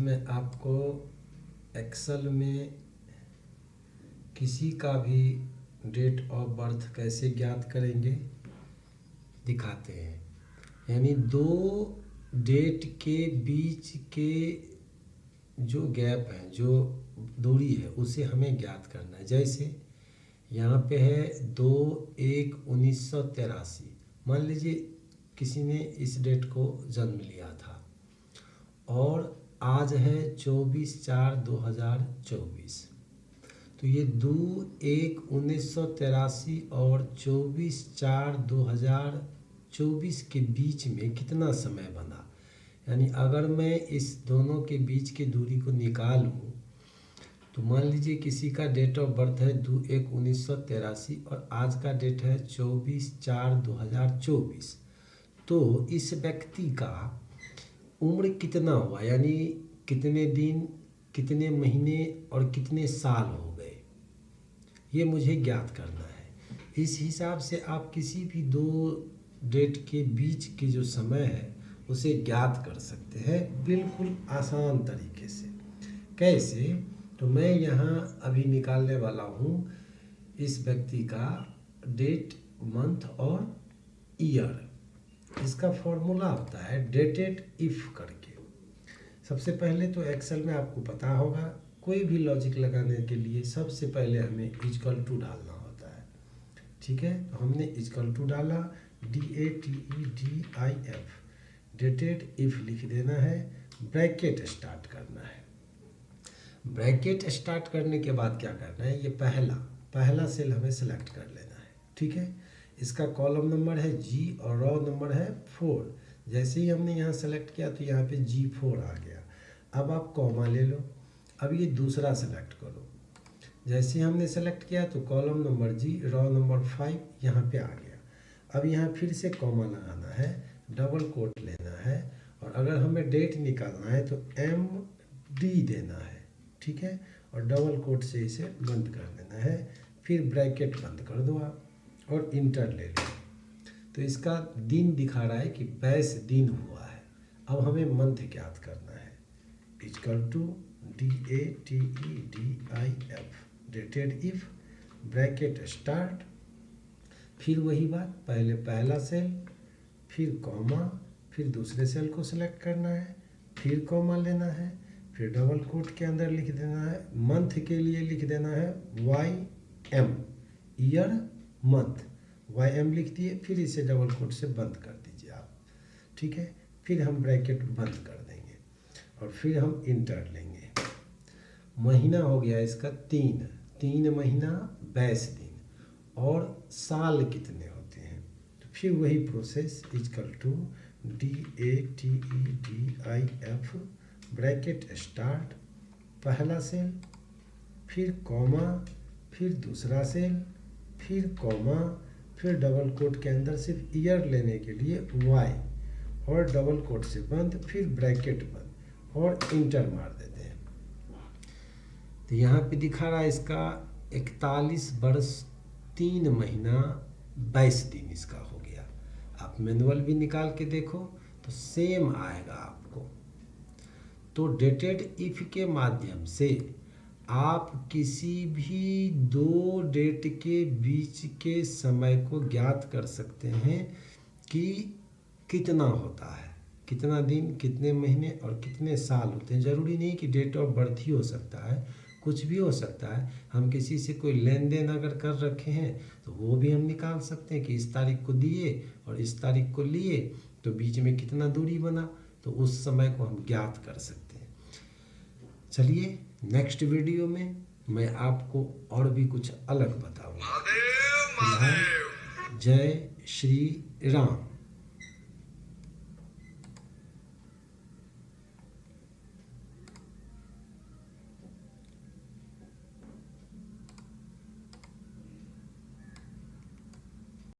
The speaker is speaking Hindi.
मैं आपको एक्सेल में किसी का भी डेट ऑफ बर्थ कैसे ज्ञात करेंगे दिखाते हैं। यानी दो डेट के बीच के जो गैप है, जो दूरी है, उसे हमें ज्ञात करना है। जैसे यहाँ पे है 2/1/1983। मान लीजिए किसी ने इस डेट को जन्म लिया था और आज है 24/4/2024। तो ये 2/1/1983 और 24/4/2024 के बीच में कितना समय बना। यानी अगर मैं इस दोनों के बीच की दूरी को निकालूं तो मान लीजिए किसी का डेट ऑफ बर्थ है 2/1/1983 और आज का डेट है 24/4/2024। तो इस व्यक्ति का उम्र कितना हुआ, यानी कितने दिन, कितने महीने और कितने साल हो गए, ये मुझे ज्ञात करना है। इस हिसाब से आप किसी भी दो डेट के बीच की जो समय है उसे ज्ञात कर सकते हैं बिल्कुल आसान तरीके से। कैसे? तो मैं यहाँ अभी निकालने वाला हूँ इस व्यक्ति का डेट, मंथ और ईयर। इसका फॉर्मूला होता है डेटेड इफ़ करके। सबसे पहले तो एक्सेल में आपको पता होगा, कोई भी लॉजिक लगाने के लिए सबसे पहले हमें इक्वल टू डालना होता है। ठीक है, तो हमने इक्वल टू डाला, DATEDIF, डेटेड इफ़ लिख देना है, ब्रैकेट स्टार्ट करना है। ब्रैकेट स्टार्ट करने के बाद क्या करना है, ये पहला सेल हमें सेलेक्ट कर लेना है। ठीक है, इसका कॉलम नंबर है G और रो नंबर है 4। जैसे ही हमने यहाँ सेलेक्ट किया तो यहाँ पे G4 आ गया। अब आप कॉमा ले लो। अब ये दूसरा सेलेक्ट करो। जैसे ही हमने सेलेक्ट किया तो column number G, row number 5 यहाँ पे आ गया। अब यहाँ फिर से कॉमा लगाना है, डबल कोट लेना है और अगर हमें डेट निकालना है तो MD देना है। ठीक है, और डबल कोट से इसे बंद कर देना है। फिर ब्रैकेट बंद कर दो आप और इंटर ले लो। तो इसका दिन दिखा रहा है कि 22 दिन हुआ है। अब हमें मंथ ज्ञात करना है, equal to DATEDIF, dated if, bracket start, फिर वही बात, पहले पहला सेल, फिर कॉमा, फिर दूसरे सेल को सिलेक्ट करना है, फिर कॉमा लेना है, फिर डबल कोट के अंदर लिख देना है, मंथ के लिए लिख देना है YM, ईयर मंथ, YM लिख दिए, फिर इसे डबल कोट से बंद कर दीजिए आप। ठीक है, फिर हम ब्रैकेट बंद कर देंगे और फिर हम इंटर लेंगे। महीना हो गया इसका 3 महीना 22 दिन, और साल कितने होते हैं, तो फिर वही process, equal to DATEDIF, bracket start, पहला सेल, फिर कॉमा, फिर दूसरा सेल, फिर कॉमा, फिर डबल कोट के अंदर सिर्फ ईयर लेने के लिए Y और डबल कोट से बंद, फिर ब्रैकेट बंद और इंटर मार देते हैं। तो यहाँ पे दिखा रहा है इसका 41 वर्ष 3 महीना 22 दिन इसका हो गया। आप मैनुअल भी निकाल के देखो तो सेम आएगा आपको। तो डेटेड इफ के माध्यम से आप किसी भी दो डेट के बीच के समय को ज्ञात कर सकते हैं कि कितना होता है, कितना दिन, कितने महीने और कितने साल होते हैं। ज़रूरी नहीं कि डेट ऑफ बर्थ ही हो सकता है, कुछ भी हो सकता है। हम किसी से कोई लेन देन अगर कर रखे हैं तो वो भी हम निकाल सकते हैं कि इस तारीख को दिए और इस तारीख को लिए तो बीच में कितना दूरी बना, तो उस समय को हम ज्ञात कर सकते हैं। चलिए नेक्स्ट वीडियो में मैं आपको और भी कुछ अलग बताऊंगा। जय श्री राम।